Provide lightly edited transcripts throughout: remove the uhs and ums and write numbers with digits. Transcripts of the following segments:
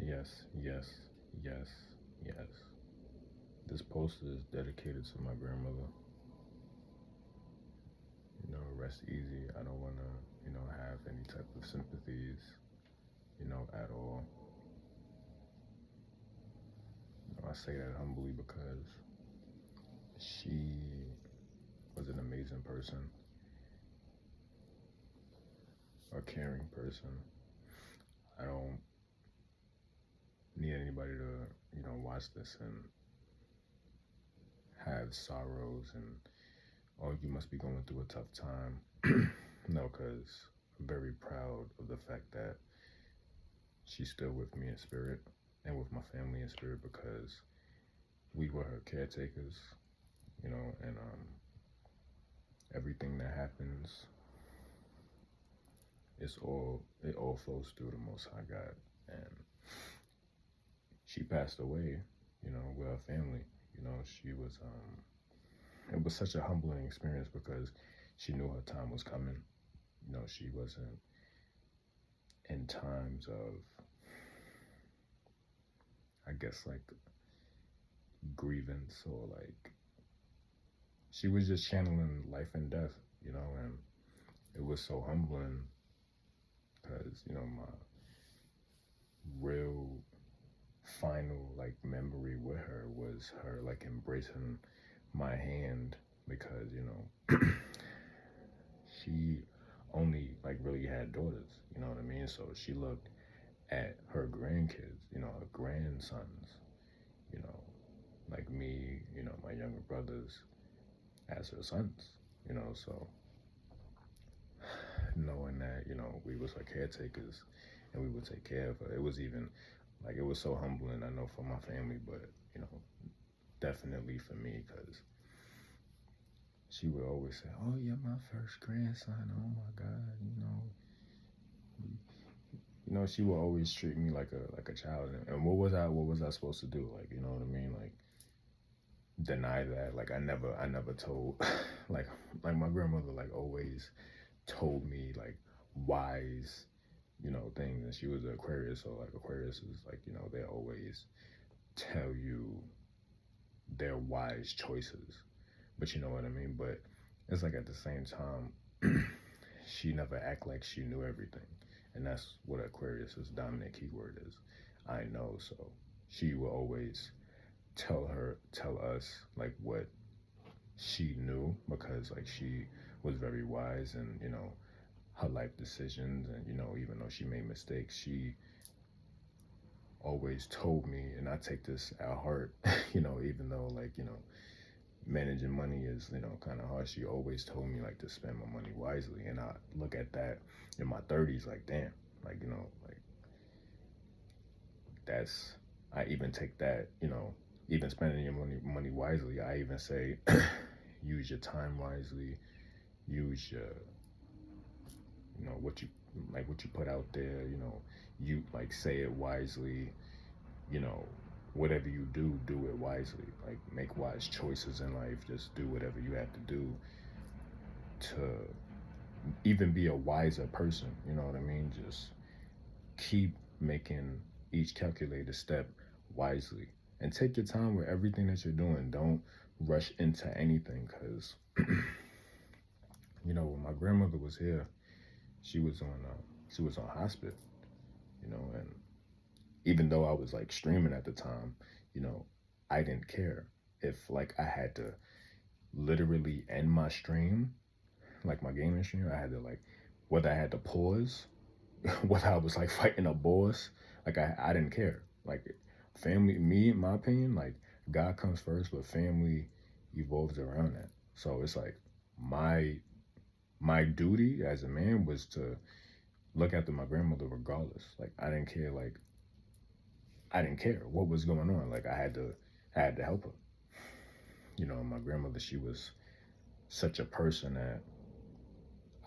yes, yes, yes, yes. This post is dedicated to my grandmother. Rest easy. I don't want to, have any type of sympathies, at all. I say that humbly because she was an amazing person, a caring person. I don't need anybody to, watch this and have sorrows and, oh, you must be going through a tough time. No, because I'm very proud of the fact that she's still with me in spirit and with my family in spirit because we were her caretakers, and everything that happens, it all flows through the Most High God. And she passed away, with her family. She was it was such a humbling experience because she knew her time was coming. She wasn't in times of, I guess, like grievance, or like she was just channeling life and death, and it was so humbling because, my real final like memory with her was her like embracing my hand because, she only like really had daughters, you know what I mean? So she looked at her grandkids, her grandsons, you know, like me, my younger brothers as her sons, so knowing that, we was her caretakers and we would take care of her. It was even like, it was so humbling, I know, for my family, but, definitely for me, because she would always say, oh, you're my first grandson. Oh my God, she would always treat me like a child. And what was I supposed to do? Like, you know what I mean? Like, deny that. Like, I never told, like my grandmother, like, always told me, like, wise, things. And she was an Aquarius. So, like, Aquarius is, like, they always tell you their wise choices. But you know what I mean? But it's like, at the same time, she never act like she knew everything. And that's what Aquarius's dominant keyword is. I know. So she will always tell us like what she knew, because like she was very wise, and her life decisions, and even though she made mistakes, she always told me, and I take this at heart, even though, like, managing money is, kind of hard. She always told me, like, to spend my money wisely. And I look at that in my 30s, like, damn, like, like, that's, I even take that, even spending your money wisely. I even say, use your time wisely, use your, what you put out there, you like say it wisely, whatever you do it wisely. Like, make wise choices in life. Just do whatever you have to do to even be a wiser person. You know what I mean? Just keep making each calculated step wisely, and take your time with everything that you're doing. Don't rush into anything, because when my grandmother was here, she was on hospice, and even though I was like streaming at the time, I didn't care if like I had to literally end my stream, like my gaming stream. I had to, like, whether I had to pause, whether I was like fighting a boss, like I didn't care. Like, family, me, in my opinion, like, God comes first, but family evolves around that. So it's like my duty as a man was to look after my grandmother regardless. Like, I didn't care. Like, I didn't care what was going on. Like, I had to help her. My grandmother, she was such a person that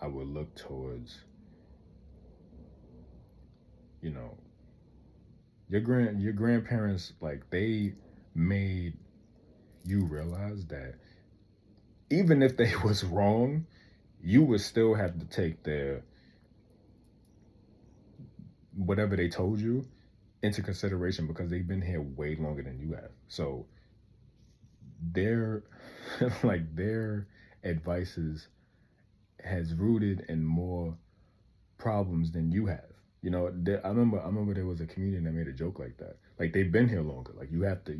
I would look towards, you know, your grandparents, like, they made you realize that even if they was wrong, you would still have to take their whatever they told you into consideration because they've been here way longer than you have. So their like their advices has rooted in more problems than you have. You know, I remember there was a comedian that made a joke like that. Like they've been here longer. Like you have to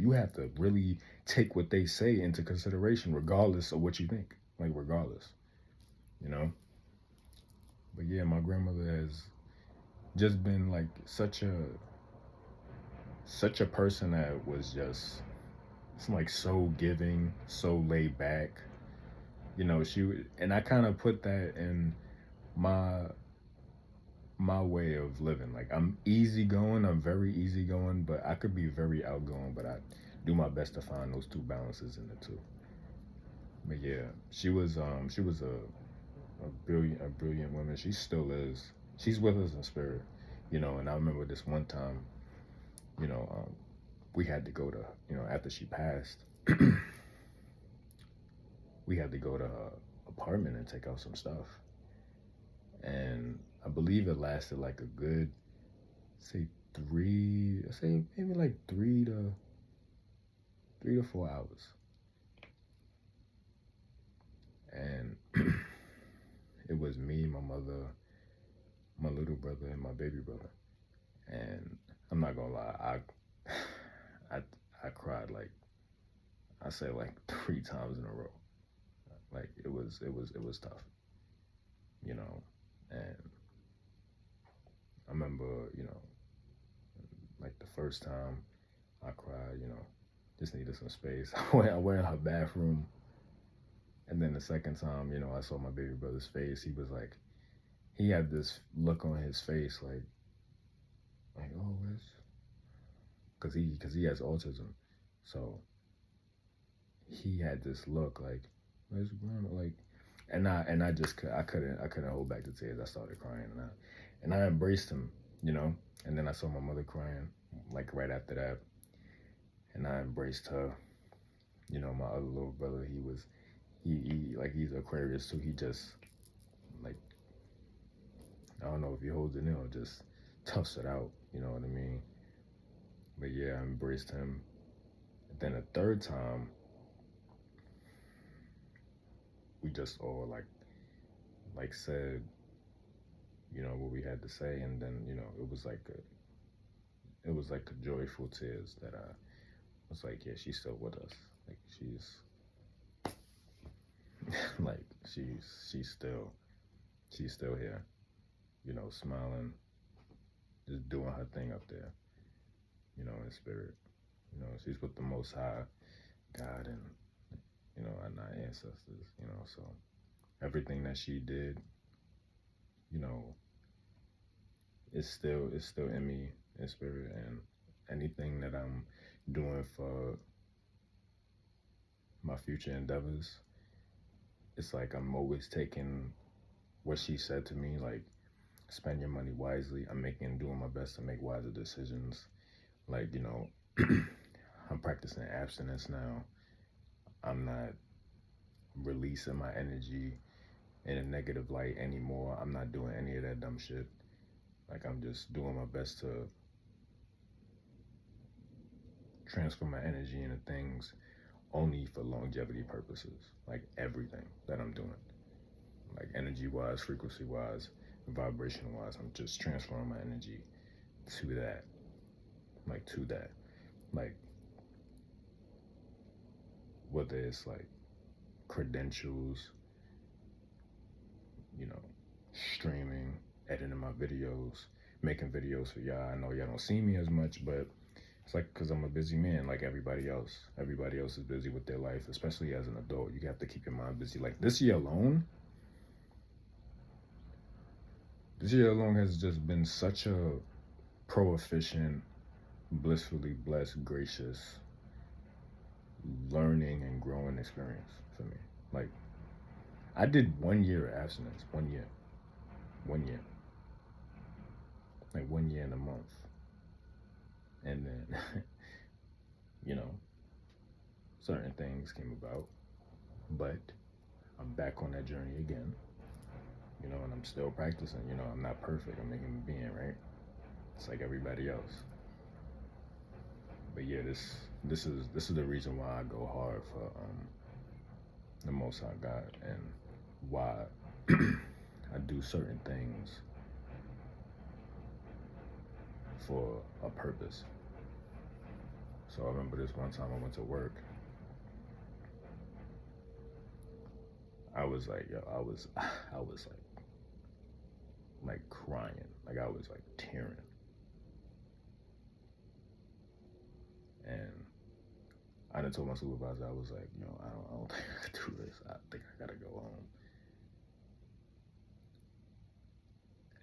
really take what they say into consideration, regardless of what you think. Like regardless, you know. But yeah, my grandmother has just been like such a person that was just it's like so giving, so laid back. You know, and I kind of put that in my my way of living. Like I'm easygoing, I'm very easygoing, but I could be very outgoing, but I do my best to find those two balances in the two. But yeah, she was a brilliant woman. She still is. She's with us in spirit, you know. And I remember this one time, you know, we had to go to, you know, after she passed, we had to go to her apartment and take out some stuff. And I believe it lasted like a good, say say maybe like 3 to 4 hours. And it was me, my mother, my little brother, and my baby brother. And I'm not gonna lie, I I cried like I said like 3 times in a row. Like it was tough, you know. And I remember, you know, like the first time I cried, you know, just needed some space. I went in her bathroom, and then the second time, you know, I saw my baby brother's face. He was like, he had this look on his face, like oh, where's, cause he has autism, so he had this look like, where's grandma, like, and I just I couldn't hold back the tears. I started crying, and I embraced him, you know, and then I saw my mother crying like right after that, and I embraced her. You know, my other little brother, he like he's Aquarius too. He just like I don't know if he holds it in or just toughs it out. You know what I mean? But yeah, I embraced him. And then a third time, we just all like said, you know, what we had to say, and then you know it was like a joyful tears that I was like, yeah, she's still with us. Like she's like she's still here. You know, smiling, just doing her thing up there. You know, in spirit. You know, she's with the Most High God and you know and our ancestors. You know, so everything that she did, you know, is still in me in spirit, and anything that I'm doing for my future endeavors, it's like I'm always taking what she said to me, like spend your money wisely. Doing my best to make wiser decisions. Like, you know, I'm practicing abstinence now. I'm not releasing my energy in a negative light anymore. I'm not doing any of that dumb shit. Like I'm just doing my best to transfer my energy into things only for longevity purposes. Like everything that I'm doing. Like energy wise, frequency wise, vibration wise, I'm just transferring my energy to that. Like to that. Like whether it's like credentials, you know, streaming, editing my videos, making videos for y'all. I know y'all don't see me as much, but it's like because I'm a busy man, like everybody else. Everybody else is busy with their life, especially as an adult. You have to keep your mind busy. Like this year alone has just been such a proficient, blissfully blessed, gracious learning and growing experience for me. Like I did 1 year of abstinence, 1 year, like 1 year and a month, and then you know certain things came about, but I'm back on that journey again, you know, and I'm still practicing. You know, I'm not perfect. I'm a human being, right? It's like everybody else. But yeah, this is the reason why I go hard for the Most High God, and why I do certain things for a purpose. So I remember this one time I went to work. I was like, yo, I was like crying, like I was like tearing, and I done told my supervisor, I was like, you know, I don't think I can do this. I think I gotta go home.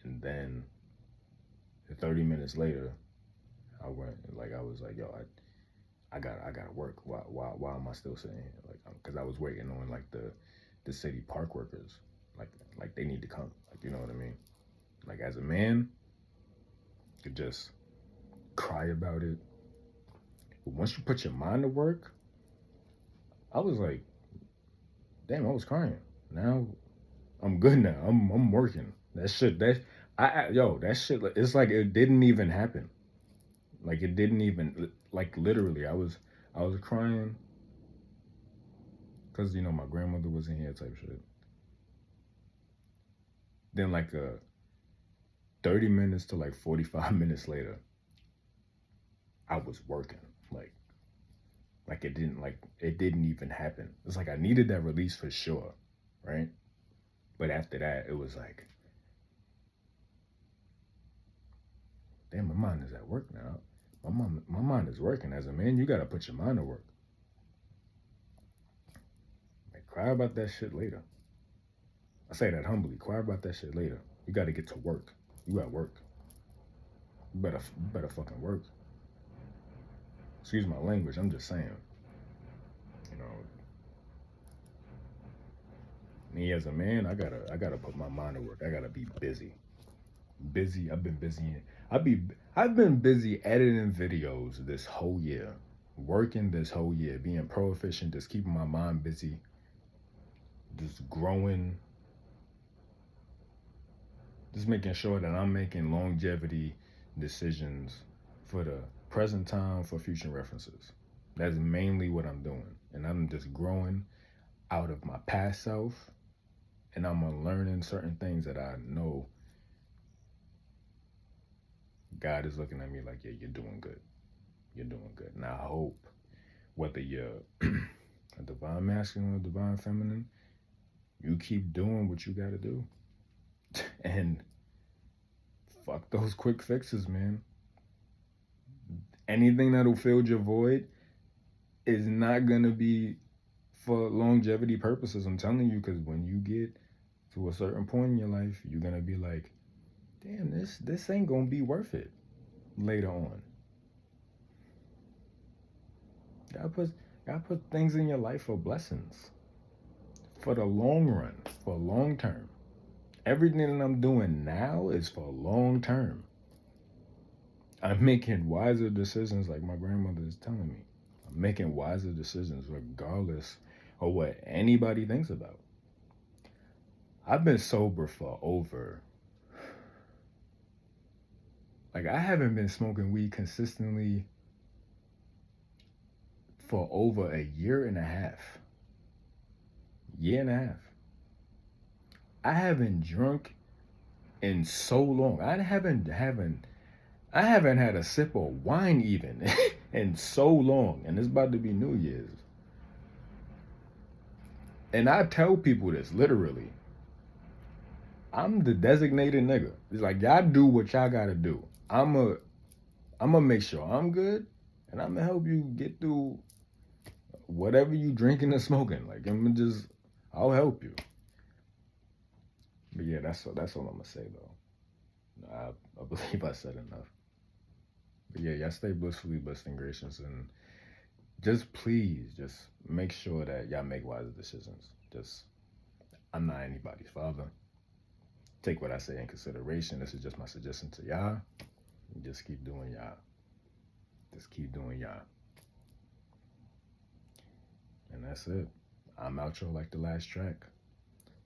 And then 30 minutes later, I went, like, I was like, yo, I gotta work. Why am I still sitting here? Like, because I was waiting on like the city park workers, like they need to come. Like, you know what I mean? Like, as a man, you could just cry about it. But once you put your mind to work, I was like, damn, I was crying. Now I'm good now. I'm working. That shit, that shit, it's like it didn't even happen. Like, it didn't even, like, literally, I was crying because, you know, my grandmother was in here type shit. Then like 30 minutes to like 45 minutes later, I was working. Like it didn't even happen. It's like I needed that release for sure, right? But after that, it was like, damn, my mind is at work now. My mind is working. As a man, you gotta put your mind to work. Like, cry about that shit later. I say that humbly. Cry about that shit later. You gotta get to work. You at work. You better fucking work. Excuse my language. I'm just saying. You know, me as a man, I gotta put my mind to work. I gotta be busy. Busy. I've been busy. I've been busy editing videos this whole year, working this whole year, being proficient, just keeping my mind busy, just growing, just making sure that I'm making longevity decisions for the present time, for future references. That's mainly what I'm doing, and I'm just growing out of my past self, and I'm learning certain things that I know God is looking at me like, yeah, you're doing good. You're doing good. And I hope whether you're a divine masculine or divine feminine, you keep doing what you got to do. And fuck those quick fixes, man. Anything that'll fill your void is not going to be for longevity purposes. I'm telling you, because when you get to a certain point in your life, you're going to be like, damn, this ain't going to be worth it later on. God put things in your life for blessings, for the long run, for long term. Everything that I'm doing now is for long term. I'm making wiser decisions, like my grandmother is telling me. I'm making wiser decisions regardless of what anybody thinks about. I've been sober for I haven't been smoking weed consistently for over a year and a half. Year and a half. I haven't drunk in so long. I haven't had a sip of wine even in so long, and it's about to be New Year's. And I tell people this literally. I'm the designated nigga. It's like, y'all do what y'all gotta do. I'ma make sure I'm good, and I'm gonna help you get through whatever you drinking and smoking. Like, I'll help you. But yeah, that's all I'm gonna say though. I believe I said enough. But yeah, y'all stay blissfully blessed and gracious, and just please, just make sure that y'all make wise decisions. I'm not anybody's father. Take what I say in consideration. This is just my suggestion to y'all. Just keep doing y'all. Just keep doing y'all. And that's it. I'm outro like the last track.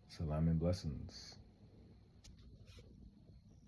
Salam and blessings.